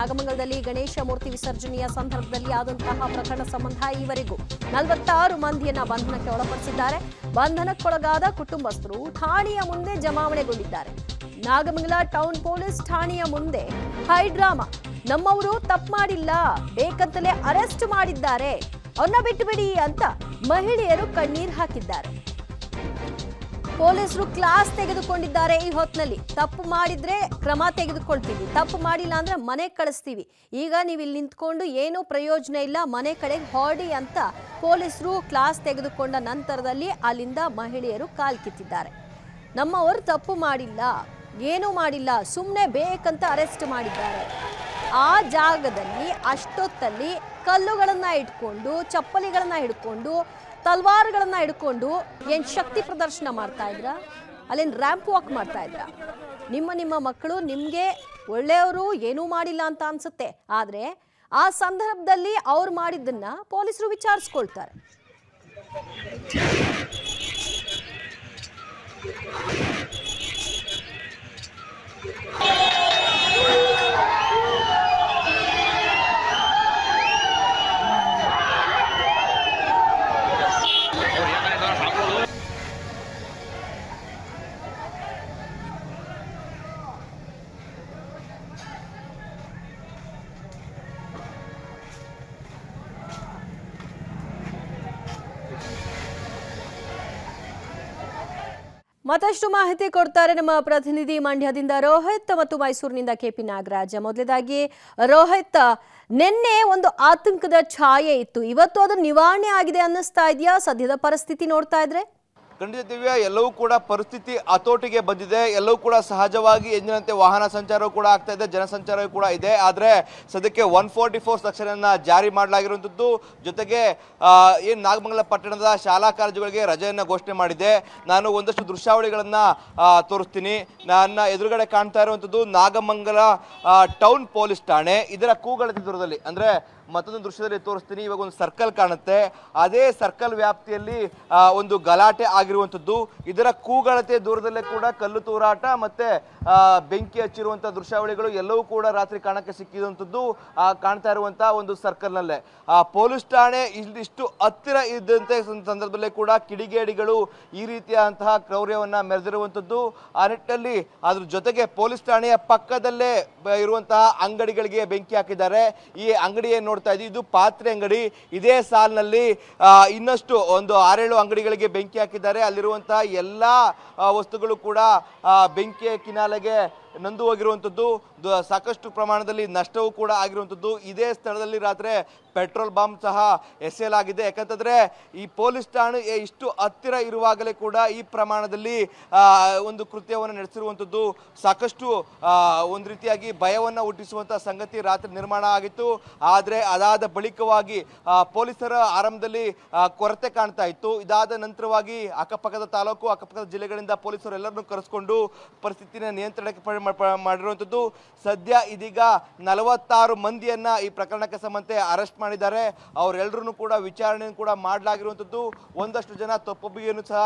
ನಾಗಮಂಗಲದಲ್ಲಿ ಗಣೇಶ ಮೂರ್ತಿ ವಿಸರ್ಜನೆಯ ಸಂದರ್ಭದಲ್ಲಿ ಆದಂತಹ ಪ್ರಕರಣ ಸಂಬಂಧ ಈವರೆಗೂ 46 ಮಂದಿಯನ್ನ ಬಂಧನಕ್ಕೆ ಒಳಪಡಿಸಿದ್ದಾರೆ. ಬಂಧನಕ್ಕೊಳಗಾದ ಕುಟುಂಬಸ್ಥರು ಠಾಣೆಯ ಮುಂದೆ ಜಮಾವಣೆಗೊಂಡಿದ್ದಾರೆ. ನಾಗಮಂಗಲ ಟೌನ್ ಪೊಲೀಸ್ ಠಾಣೆಯ ಮುಂದೆ ಹೈ ಡ್ರಾಮಾ. ನಮ್ಮವರು ತಪ್ಪು ಮಾಡಿಲ್ಲ, ಬೇಕಂತಲೇ ಅರೆಸ್ಟ್ ಮಾಡಿದ್ದಾರೆ, ಅವನ್ನ ಬಿಟ್ಟುಬಿಡಿ ಅಂತ ಮಹಿಳೆಯರು ಕಣ್ಣೀರು ಹಾಕಿದ್ದಾರೆ. ಪೊಲೀಸರು ಕ್ಲಾಸ್ ತೆಗೆದುಕೊಂಡಿದ್ದಾರೆ. ಈ ಹೊತ್ತಿನಲ್ಲಿ ತಪ್ಪು ಮಾಡಿದ್ರೆ ಕ್ರಮ ತೆಗೆದುಕೊಳ್ತೀವಿ, ತಪ್ಪು ಮಾಡಿಲ್ಲ ಅಂದ್ರೆ ಮನೆ ಕಳಿಸ್ತೀವಿ, ಈಗ ನೀವು ಇಲ್ಲಿ ನಿಂತ್ಕೊಂಡು ಏನೂ ಪ್ರಯೋಜನ ಇಲ್ಲ, ಮನೆ ಕಡೆಗೆ ಹೊರಡಿ ಅಂತ ಪೊಲೀಸರು ಕ್ಲಾಸ್ ತೆಗೆದುಕೊಂಡ ನಂತರದಲ್ಲಿ ಅಲ್ಲಿಂದ ಮಹಿಳೆಯರು ಕಾಲ್ ಕಿತ್ತಿದ್ದಾರೆ. ನಮ್ಮವರು ತಪ್ಪು ಮಾಡಿಲ್ಲ, ಏನೂ ಮಾಡಿಲ್ಲ, ಸುಮ್ಮನೆ ಬೇಕಂತ ಅರೆಸ್ಟ್ ಮಾಡಿದ್ದಾರೆ. ಆ ಜಾಗದಲ್ಲಿ ಅಷ್ಟೊತ್ತಲ್ಲಿ ಕಲ್ಲುಗಳನ್ನ ಇಟ್ಕೊಂಡು, ಚಪ್ಪಲಿಗಳನ್ನ ಹಿಡ್ಕೊಂಡು, ತಲ್ವಾರ್ಗಳನ್ನ ಹಿಡ್ಕೊಂಡು ಏನ್ ಶಕ್ತಿ ಪ್ರದರ್ಶನ ಮಾಡ್ತಾ ಇದ್ರ? ಅಲ್ಲೇನು ರ್ಯಾಂಪ್ ವಾಕ್ ಮಾಡ್ತಾ ಇದ್ರ? ನಿಮ್ಮ ಮಕ್ಕಳು ನಿಮ್ಗೆ ಒಳ್ಳೆಯವರು, ಏನೂ ಮಾಡಿಲ್ಲ ಅಂತ ಅನ್ಸುತ್ತೆ. ಆದ್ರೆ ಆ ಸಂದರ್ಭದಲ್ಲಿ ಅವ್ರು ಮಾಡಿದ್ದನ್ನ ಪೊಲೀಸರು ವಿಚಾರಿಸ್ಕೊಳ್ತಾರೆ. ಮತ್ತಷ್ಟು ಮಾಹಿತಿ ಕೊಡ್ತಾರೆ ನಮ್ಮ ಪ್ರತಿನಿಧಿ ಮಂಡ್ಯದಿಂದ ರೋಹಿತ್ ಮತ್ತು ಮೈಸೂರಿನಿಂದ ಕೆಪಿ ನಾಗರಾಜ್. ಮೊದಲನೇದಾಗಿ ರೋಹಿತ್, ನಿನ್ನೆ ಒಂದು ಆತಂಕದ ಛಾಯೆ ಇತ್ತು, ಇವತ್ತು ಅದು ನಿವಾರಣೆ ಆಗಿದೆ ಅನ್ನಿಸ್ತಾ ಇದೆಯಾ ಸದ್ಯದ ಪರಿಸ್ಥಿತಿ ನೋಡ್ತಾ ಇದ್ರೆ? ಖಂಡಿತ ದಿವ್ಯ, ಎಲ್ಲವೂ ಕೂಡ ಪರಿಸ್ಥಿತಿ ಹತೋಟಿಗೆ ಬಂದಿದೆ. ಎಲ್ಲವೂ ಕೂಡ ಸಹಜವಾಗಿ ಎಂದಿನಂತೆ ವಾಹನ ಸಂಚಾರವೂ ಕೂಡ ಆಗ್ತಾ ಇದೆ, ಜನಸಂಚಾರವೂ ಕೂಡ ಇದೆ. ಆದರೆ ಸದ್ಯಕ್ಕೆ 144 ಸೆಕ್ಷನ್ ಅನ್ನ ಜಾರಿ ಮಾಡಲಾಗಿರುವಂಥದ್ದು. ಜೊತೆಗೆ ಏನು ನಾಗಮಂಗಲ ಪಟ್ಟಣದ ಶಾಲಾ ಕಾಲೇಜುಗಳಿಗೆ ರಜೆಯನ್ನು ಘೋಷಣೆ ಮಾಡಿದೆ. ನಾನು ಒಂದಷ್ಟು ದೃಶ್ಯಾವಳಿಗಳನ್ನ ತೋರಿಸ್ತೀನಿ. ನನ್ನ ಎದುರುಗಡೆ ಕಾಣ್ತಾ ಇರುವಂಥದ್ದು ನಾಗಮಂಗಲ ಟೌನ್ ಪೊಲೀಸ್ ಠಾಣೆ. ಇದರ ಕೂಗಳತೆ ದೂರದಲ್ಲಿ, ಅಂದ್ರೆ ಮತ್ತೊಂದು ದೃಶ್ಯದಲ್ಲಿ ತೋರಿಸ್ತೀನಿ. ಇವಾಗ ಒಂದು ಸರ್ಕಲ್ ಕಾಣುತ್ತೆ, ಅದೇ ಸರ್ಕಲ್ ವ್ಯಾಪ್ತಿಯಲ್ಲಿ ಒಂದು ಗಲಾಟೆ ಆಗಿರುವಂಥದ್ದು. ಇದರ ಕೂಗಳತೆ ದೂರದಲ್ಲೇ ಕೂಡ ಕಲ್ಲು ತೂರಾಟ ಮತ್ತೆ ಬೆಂಕಿ ಹಚ್ಚಿರುವಂತಹ ದೃಶ್ಯಾವಳಿಗಳು ಎಲ್ಲವೂ ಕೂಡ ರಾತ್ರಿ ಕಾಣಕ್ಕೆ ಸಿಕ್ಕಿರುವಂಥದ್ದು ಕಾಣ್ತಾ ಇರುವಂತಹ ಒಂದು ಸರ್ಕಲ್ ನಲ್ಲೇ. ಪೊಲೀಸ್ ಠಾಣೆ ಇಷ್ಟು ಹತ್ತಿರ ಇದ್ದಂತೆ ಸಂದರ್ಭದಲ್ಲೇ ಕೂಡ ಕಿಡಿಗೇಡಿಗಳು ಈ ರೀತಿಯಾದಂತಹ ಕ್ರೌರ್ಯವನ್ನ ಮೆರೆದಿರುವಂಥದ್ದು. ಆ ನಿಟ್ಟಿನಲ್ಲಿ ಅದ್ರ ಜೊತೆಗೆ ಪೊಲೀಸ್ ಠಾಣೆಯ ಪಕ್ಕದಲ್ಲೇ ಇರುವಂತಹ ಅಂಗಡಿಗಳಿಗೆ ಬೆಂಕಿ ಹಾಕಿದ್ದಾರೆ. ಈ ಅಂಗಡಿ ಏನ್ ನೋಡ್ತಾ ಇದ್ದೀವಿ, ಇದು ಪಾತ್ರೆ ಅಂಗಡಿ. ಇದೇ ಸಾಲಿನಲ್ಲಿ ಇನ್ನಷ್ಟು ಒಂದು 6-7 ಅಂಗಡಿಗಳಿಗೆ ಬೆಂಕಿ ಹಾಕಿದ್ದಾರೆ. ಅಲ್ಲಿರುವಂತಹ ಎಲ್ಲಾ ವಸ್ತುಗಳು ಕೂಡ ಬೆಂಕಿಯ ಕಿನಾಲೆಗೆ ನಂದು ಹೋಗಿರುವಂಥದ್ದು. ಸಾಕಷ್ಟು ಪ್ರಮಾಣದಲ್ಲಿ ನಷ್ಟವೂ ಕೂಡ ಆಗಿರುವಂಥದ್ದು. ಇದೇ ಸ್ಥಳದಲ್ಲಿ ರಾತ್ರಿ ಪೆಟ್ರೋಲ್ ಬಾಂಬ್ ಸಹ ಎಸೆಯಲಾಗಿದೆ. ಯಾಕಂತಂದ್ರೆ ಈ ಪೊಲೀಸ್ ಠಾಣೆ ಇಷ್ಟು ಹತ್ತಿರ ಇರುವಾಗಲೇ ಕೂಡ ಈ ಪ್ರಮಾಣದಲ್ಲಿ ಒಂದು ಕೃತ್ಯವನ್ನು ನಡೆಸಿರುವಂಥದ್ದು ಸಾಕಷ್ಟು ಒಂದು ರೀತಿಯಾಗಿ ಭಯವನ್ನು ಹುಟ್ಟಿಸುವಂತಹ ಸಂಗತಿ ರಾತ್ರಿ ನಿರ್ಮಾಣ ಆಗಿತ್ತು. ಆದರೆ ಅದಾದ ಬಳಿಕವಾಗಿ ಪೊಲೀಸರ ಆರಂಭದಲ್ಲಿ ಕೊರತೆ ಕಾಣ್ತಾ ಇತ್ತು. ಇದಾದ ನಂತರವಾಗಿ ಅಕ್ಕಪಕ್ಕದ ತಾಲೂಕು, ಅಕ್ಕಪಕ್ಕದ ಜಿಲ್ಲೆಗಳಿಂದ ಪೊಲೀಸರು ಎಲ್ಲರನ್ನೂ ಕರೆಸಿಕೊಂಡು ಪರಿಸ್ಥಿತಿನ ನಿಯಂತ್ರಣಕ್ಕೆ ಮಾಡಿರುವಂಥದ್ದು. ಸದ್ಯ ಇದೀಗ 46 ಮಂದಿಯನ್ನ ಈ ಪ್ರಕರಣಕ್ಕೆ ಸಂಬಂಧ ಅರೆಸ್ಟ್ ಮಾಡಿದ್ದಾರೆ. ಅವರೆಲ್ಲರೂ ಕೂಡ ವಿಚಾರಣೆಯನ್ನು ಕೂಡ ಮಾಡಲಾಗಿರುವಂಥದ್ದು. ಒಂದಷ್ಟು ಜನ ತಪ್ಪೊಪ್ಪಿಗೆಯನ್ನು ಸಹ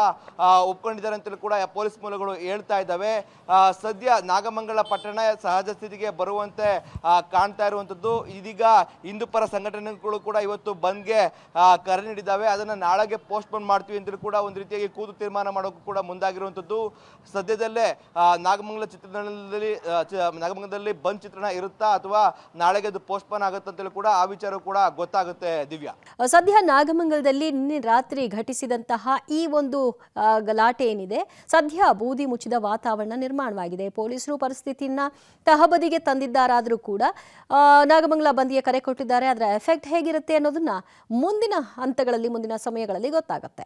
ಒಪ್ಕೊಂಡಿದ್ದಾರೆ ಅಂತಲೂ ಕೂಡ ಪೊಲೀಸ್ ಮೂಲಗಳು ಹೇಳ್ತಾ ಇದ್ದಾವೆ. ಸದ್ಯ ನಾಗಮಂಗಲ ಪಟ್ಟಣ ಸಹಜ ಸ್ಥಿತಿಗೆ ಬರುವಂತೆ ಕಾಣ್ತಾ ಇರುವಂಥದ್ದು. ಇದೀಗ ಹಿಂದೂ ಪರ ಸಂಘಟನೆಗಳು ಕೂಡ ಇವತ್ತು ಬಂದ್ಗೆ ಕರೆ ನೀಡಿದ್ದಾವೆ. ಅದನ್ನ ನಾಳೆಗೆ ಪೋಸ್ಟ್ ಪೋನ್ ಮಾಡ್ತೀವಿ ಅಂತಲೂ ಕೂಡ ಒಂದು ರೀತಿಯಾಗಿ ಕೂತು ತೀರ್ಮಾನ ಮಾಡೋಕ್ಕೂ ಕೂಡ ಮುಂದಾಗಿರುವಂಥದ್ದು. ಸದ್ಯದಲ್ಲೇ ನಾಗಮಂಗಲದಲ್ಲಿ ಬಂದ್ ಚಿತ್ರಣ ಇರುತ್ತಾ ಅಥವಾ ನಾಳೆಗೆ ಅದು ಪೋಸ್ಟ್ ಪೋನ್ ಆಗುತ್ತೆ ಅಂತೇಳಿ ಕೂಡ ಆ ವಿಚಾರ ಕೂಡ ಗೊತ್ತಾಗುತ್ತೆ. ದಿವ್ಯಾ, ಸದ್ಯ ನಾಗಮಂಗಲದಲ್ಲಿ ನಿನ್ನೆ ರಾತ್ರಿ ಘಟಿಸಿದಂತಹ ಈ ಒಂದು ಗಲಾಟೆ ಏನಿದೆ, ಸದ್ಯ ಬೂದಿ ಮುಚ್ಚಿದ ವಾತಾವರಣ ನಿರ್ಮಾಣವಾಗಿದೆ. ಪೊಲೀಸರು ಪರಿಸ್ಥಿತಿಯನ್ನ ತಹಬದಿಗೆ ತಂದಿದ್ದಾರಾದ್ರೂ ಕೂಡ ನಾಗಮಂಗಲ ಬಂದ್ಗೆ ಕರೆ ಕೊಟ್ಟಿದ್ದಾರೆ. ಅದರ ಎಫೆಕ್ಟ್ ಹೇಗಿರುತ್ತೆ ಅನ್ನೋದನ್ನ ಮುಂದಿನ ಹಂತಗಳಲ್ಲಿ, ಮುಂದಿನ ಸಮಯಗಳಲ್ಲಿ ಗೊತ್ತಾಗುತ್ತೆ.